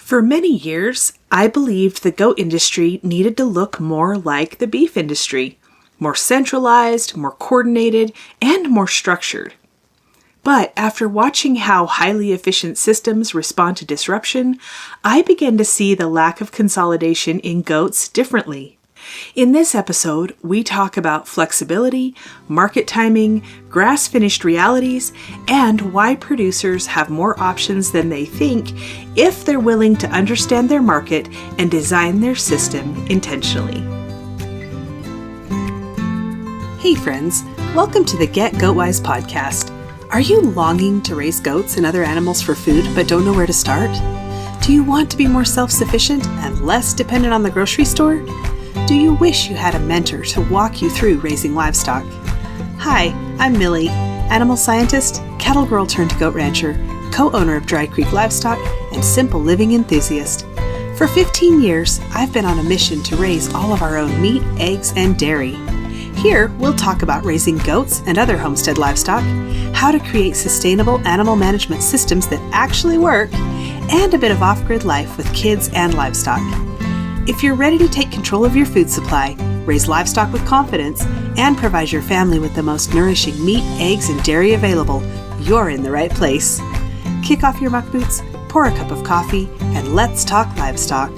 For many years, I believed the goat industry needed to look more like the beef industry, more centralized, more coordinated, and more structured. But after watching how highly efficient systems respond to disruption, I began to see the lack of consolidation in goats differently. In this episode, we talk about flexibility, market timing, grass-finished realities, and why producers have more options than they think if they're willing to understand their market and design their system intentionally. Hey friends, welcome to the Get Goatwise podcast. Are you longing to raise goats and other animals for food but don't know where to start? Do you want to be more self-sufficient and less dependent on the grocery store? Do you wish you had a mentor to walk you through raising livestock? Hi, I'm Millie, animal scientist, cattle girl turned goat rancher, co-owner of Dry Creek Livestock, and simple living enthusiast. For 15 years, I've been on a mission to raise all of our own meat, eggs, and dairy. Here, we'll talk about raising goats and other homestead livestock, how to create sustainable animal management systems that actually work, and a bit of off-grid life with kids and livestock. If you're ready to take control of your food supply, raise livestock with confidence, and provide your family with the most nourishing meat, eggs, and dairy available, you're in the right place. Kick off your muck boots, pour a cup of coffee, and let's talk livestock.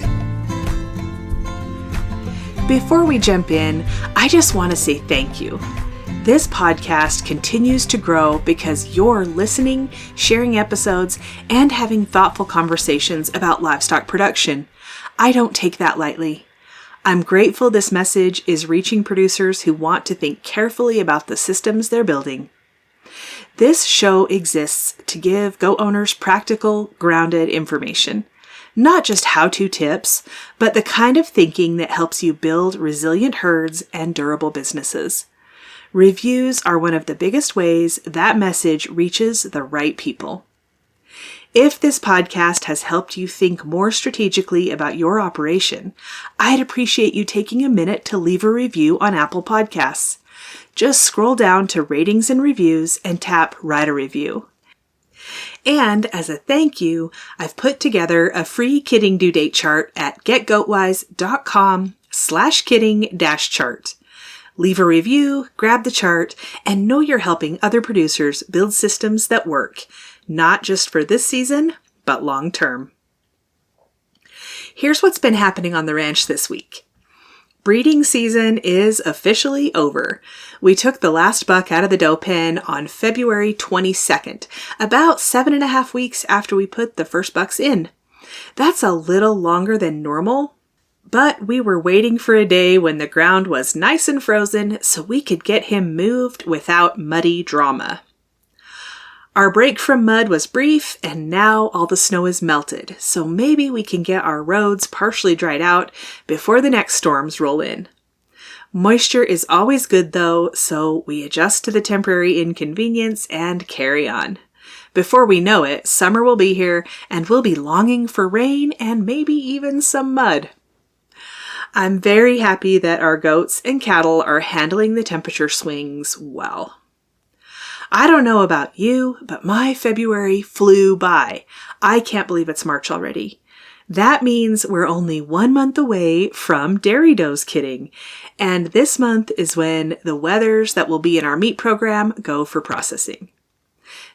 Before we jump in, I just want to say thank you. This podcast continues to grow because you're listening, sharing episodes, and having thoughtful conversations about livestock production. I don't take that lightly. I'm grateful this message is reaching producers who want to think carefully about the systems they're building. This show exists to give goat owners practical, grounded information. Not just how-to tips, but the kind of thinking that helps you build resilient herds and durable businesses. Reviews are one of the biggest ways that message reaches the right people. If this podcast has helped you think more strategically about your operation, I'd appreciate you taking a minute to leave a review on Apple Podcasts. Just scroll down to Ratings and Reviews and tap Write a Review. And as a thank you, I've put together a free kidding due date chart at getgoatwise.com/kidding-chart. Leave a review, grab the chart, and know you're helping other producers build systems that work, not just for this season, but long term. Here's what's been happening on the ranch this week. Breeding season is officially over. We took the last buck out of the doe pen on February 22nd, about 7.5 weeks after we put the first bucks in. That's a little longer than normal, but we were waiting for a day when the ground was nice and frozen so we could get him moved without muddy drama. Our break from mud was brief, and now all the snow is melted, so maybe we can get our roads partially dried out before the next storms roll in. Moisture is always good though, so we adjust to the temporary inconvenience and carry on. Before we know it, summer will be here, and we'll be longing for rain and maybe even some mud. I'm very happy that our goats and cattle are handling the temperature swings well. I don't know about you, but my February flew by. I can't believe it's March already. That means we're only 1 month away from dairy does kidding, and this month is when the wethers that will be in our meat program go for processing.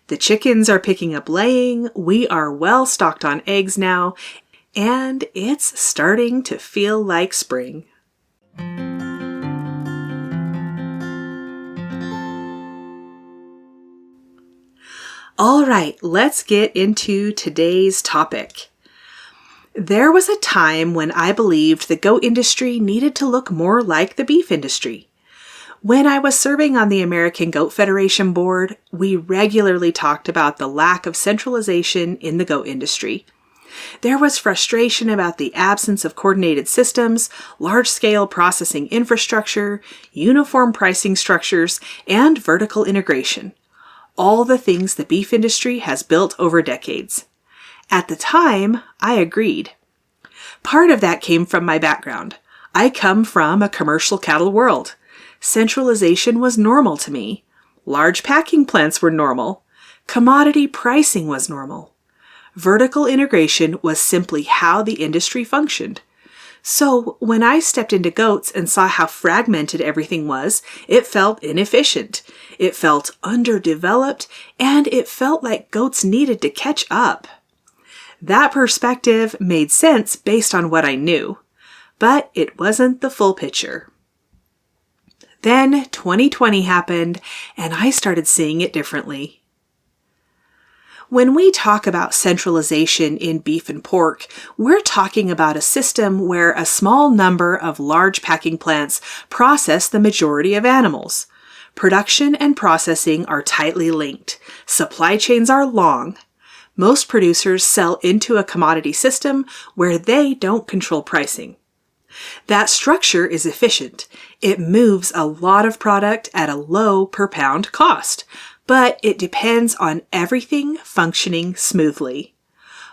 The chickens are picking up laying, we are well stocked on eggs now, and it's starting to feel like spring. All right, let's get into today's topic. There was a time when I believed the goat industry needed to look more like the beef industry. When I was serving on the American Goat Federation board, we regularly talked about the lack of centralization in the goat industry. There was frustration about the absence of coordinated systems, large-scale processing infrastructure, uniform pricing structures, and vertical integration. All the things the beef industry has built over decades. At the time, I agreed. Part of that came from my background. I come from a commercial cattle world. Centralization was normal to me. Large packing plants were normal. Commodity pricing was normal. Vertical integration was simply how the industry functioned. So when I stepped into goats and saw how fragmented everything was, it felt inefficient. It felt underdeveloped, and it felt like goats needed to catch up. That perspective made sense based on what I knew, but it wasn't the full picture. Then 2020 happened, and I started seeing it differently. When we talk about centralization in beef and pork, we're talking about a system where a small number of large packing plants process the majority of animals. Production and processing are tightly linked. Supply chains are long. Most producers sell into a commodity system where they don't control pricing. That structure is efficient. It moves a lot of product at a low per pound cost, but it depends on everything functioning smoothly.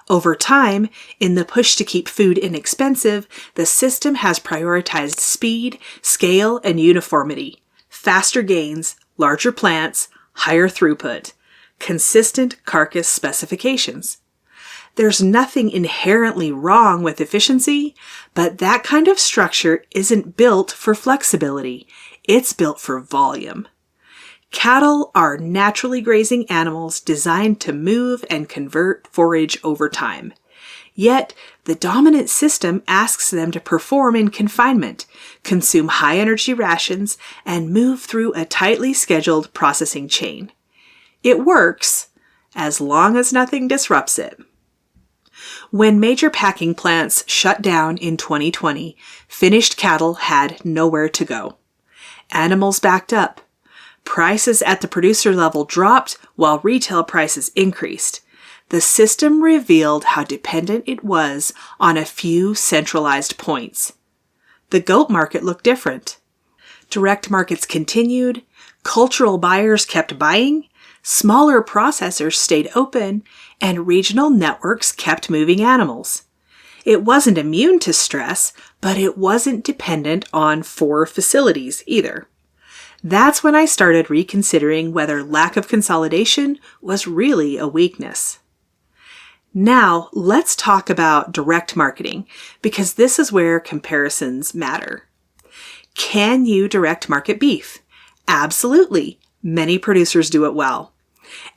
Over time, in the push to keep food inexpensive, the system has prioritized speed, scale, and uniformity. Faster gains, larger plants, higher throughput, consistent carcass specifications. There's nothing inherently wrong with efficiency, but that kind of structure isn't built for flexibility. It's built for volume. Cattle are naturally grazing animals designed to move and convert forage over time. Yet, the dominant system asks them to perform in confinement, consume high-energy rations, and move through a tightly scheduled processing chain. It works, as long as nothing disrupts it. When major packing plants shut down in 2020, finished cattle had nowhere to go. Animals backed up. Prices at the producer level dropped while retail prices increased. The system revealed how dependent it was on a few centralized points. The goat market looked different. Direct markets continued, cultural buyers kept buying, smaller processors stayed open, and regional networks kept moving animals. It wasn't immune to stress, but it wasn't dependent on 4 facilities either. That's when I started reconsidering whether lack of consolidation was really a weakness. Now, let's talk about direct marketing, because this is where comparisons matter. Can you direct market beef? Absolutely. Many producers do it well.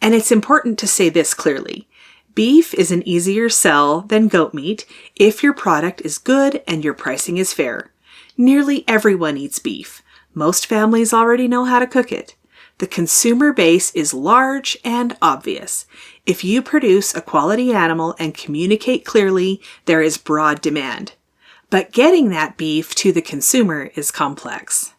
And it's important to say this clearly. Beef is an easier sell than goat meat if your product is good and your pricing is fair. Nearly everyone eats beef. Most families already know how to cook it. The consumer base is large and obvious. If you produce a quality animal and communicate clearly, there is broad demand. But getting that beef to the consumer is complex.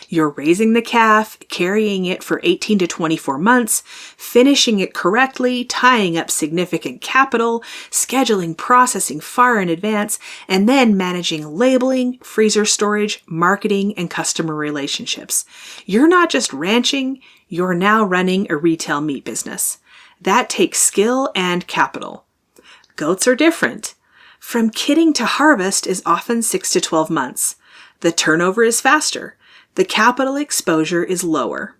You're raising the calf, carrying it for 18 to 24 months, finishing it correctly, tying up significant capital, scheduling processing far in advance, and then managing labeling, freezer storage, marketing, and customer relationships. You're not just ranching, you're now running a retail meat business. That takes skill and capital. Goats are different. From kidding to harvest is often 6 to 12 months. The turnover is faster. The capital exposure is lower.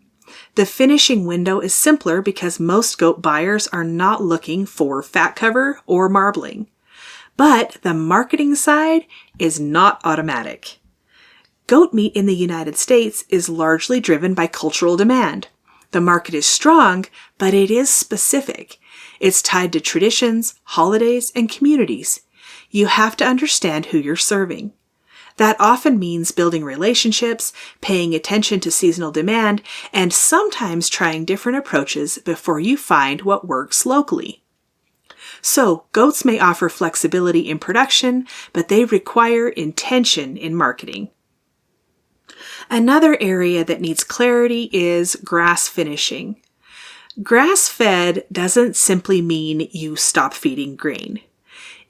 The finishing window is simpler because most goat buyers are not looking for fat cover or marbling. But the marketing side is not automatic. Goat meat in the United States is largely driven by cultural demand. The market is strong, but it is specific. It's tied to traditions, holidays, and communities. You have to understand who you're serving. That often means building relationships, paying attention to seasonal demand, and sometimes trying different approaches before you find what works locally. So, goats may offer flexibility in production, but they require intention in marketing. Another area that needs clarity is grass finishing. Grass-fed doesn't simply mean you stop feeding grain.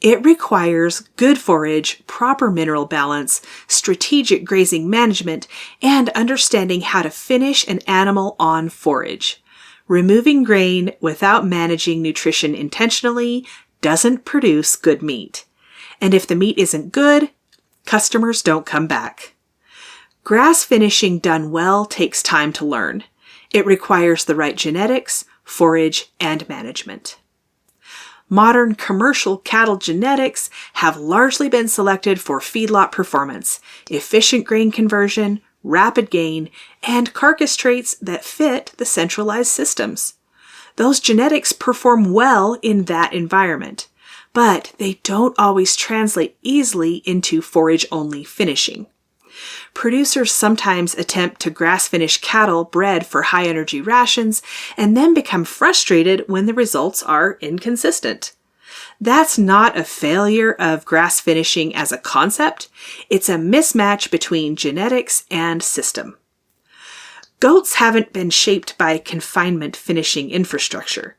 It requires good forage, proper mineral balance, strategic grazing management, and understanding how to finish an animal on forage. Removing grain without managing nutrition intentionally doesn't produce good meat. And if the meat isn't good, customers don't come back. Grass finishing done well takes time to learn. It requires the right genetics, forage, and management. Modern commercial cattle genetics have largely been selected for feedlot performance, efficient grain conversion, rapid gain, and carcass traits that fit the centralized systems. Those genetics perform well in that environment, but they don't always translate easily into forage-only finishing. Producers sometimes attempt to grass-finish cattle bred for high-energy rations and then become frustrated when the results are inconsistent. That's not a failure of grass finishing as a concept, it's a mismatch between genetics and system. Goats haven't been shaped by confinement finishing infrastructure.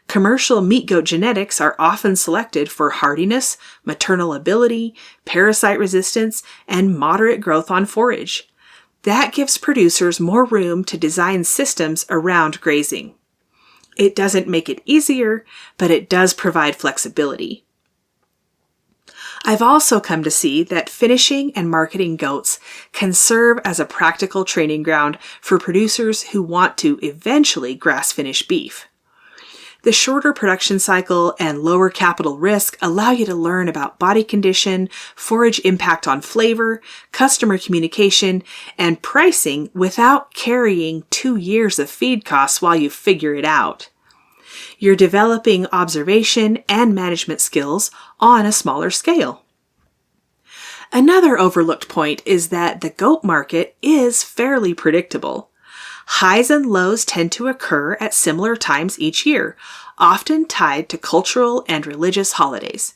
Commercial meat goat genetics are often selected for hardiness, maternal ability, parasite resistance, and moderate growth on forage. That gives producers more room to design systems around grazing. It doesn't make it easier, but it does provide flexibility. I've also come to see that finishing and marketing goats can serve as a practical training ground for producers who want to eventually grass finish beef. The shorter production cycle and lower capital risk allow you to learn about body condition, forage impact on flavor, customer communication, and pricing without carrying 2 years of feed costs while you figure it out. You're developing observation and management skills on a smaller scale. Another overlooked point is that the goat market is fairly predictable. Highs and lows tend to occur at similar times each year, often tied to cultural and religious holidays.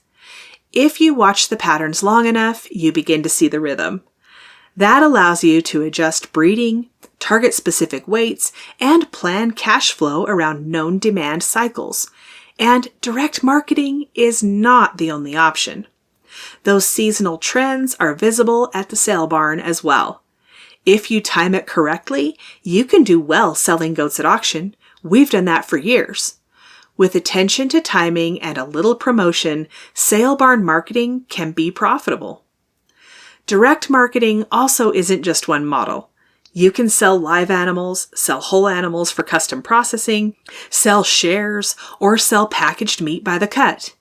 If you watch the patterns long enough, you begin to see the rhythm. That allows you to adjust breeding, target specific weights, and plan cash flow around known demand cycles. And direct marketing is not the only option. Those seasonal trends are visible at the sale barn as well. If you time it correctly, you can do well selling goats at auction. We've done that for years. With attention to timing and a little promotion, sale barn marketing can be profitable. Direct marketing also isn't just one model. You can sell live animals, sell whole animals for custom processing, sell shares, or sell packaged meat by the cut.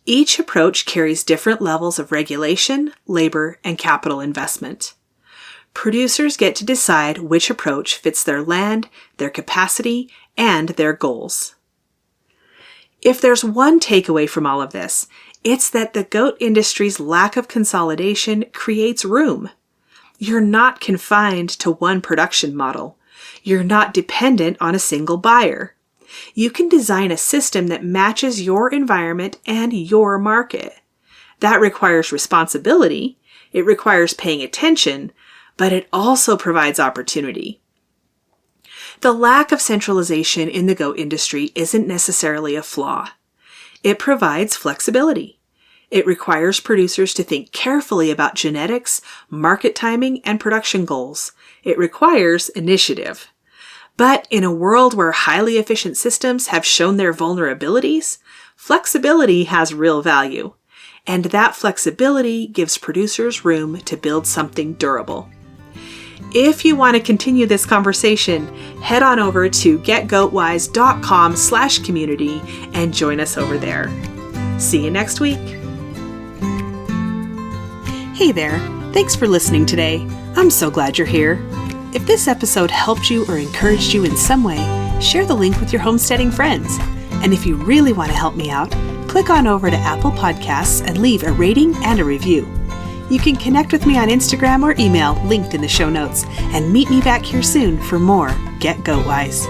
Each approach carries different levels of regulation, labor, and capital investment. Producers get to decide which approach fits their land, their capacity, and their goals. If there's one takeaway from all of this, it's that the goat industry's lack of consolidation creates room. You're not confined to one production model. You're not dependent on a single buyer. You can design a system that matches your environment and your market. That requires responsibility, it requires paying attention, but it also provides opportunity. The lack of centralization in the goat industry isn't necessarily a flaw. It provides flexibility. It requires producers to think carefully about genetics, market timing, and production goals. It requires initiative. But in a world where highly efficient systems have shown their vulnerabilities, flexibility has real value. And that flexibility gives producers room to build something durable. If you want to continue this conversation, head on over to getgoatwise.com/community and join us over there. See you next week. Hey there, thanks for listening today. I'm so glad you're here. If this episode helped you or encouraged you in some way, share the link with your homesteading friends. And if you really want to help me out, click on over to Apple Podcasts and leave a rating and a review. You can connect with me on Instagram or email linked in the show notes, and meet me back here soon for more Get Goat Wise.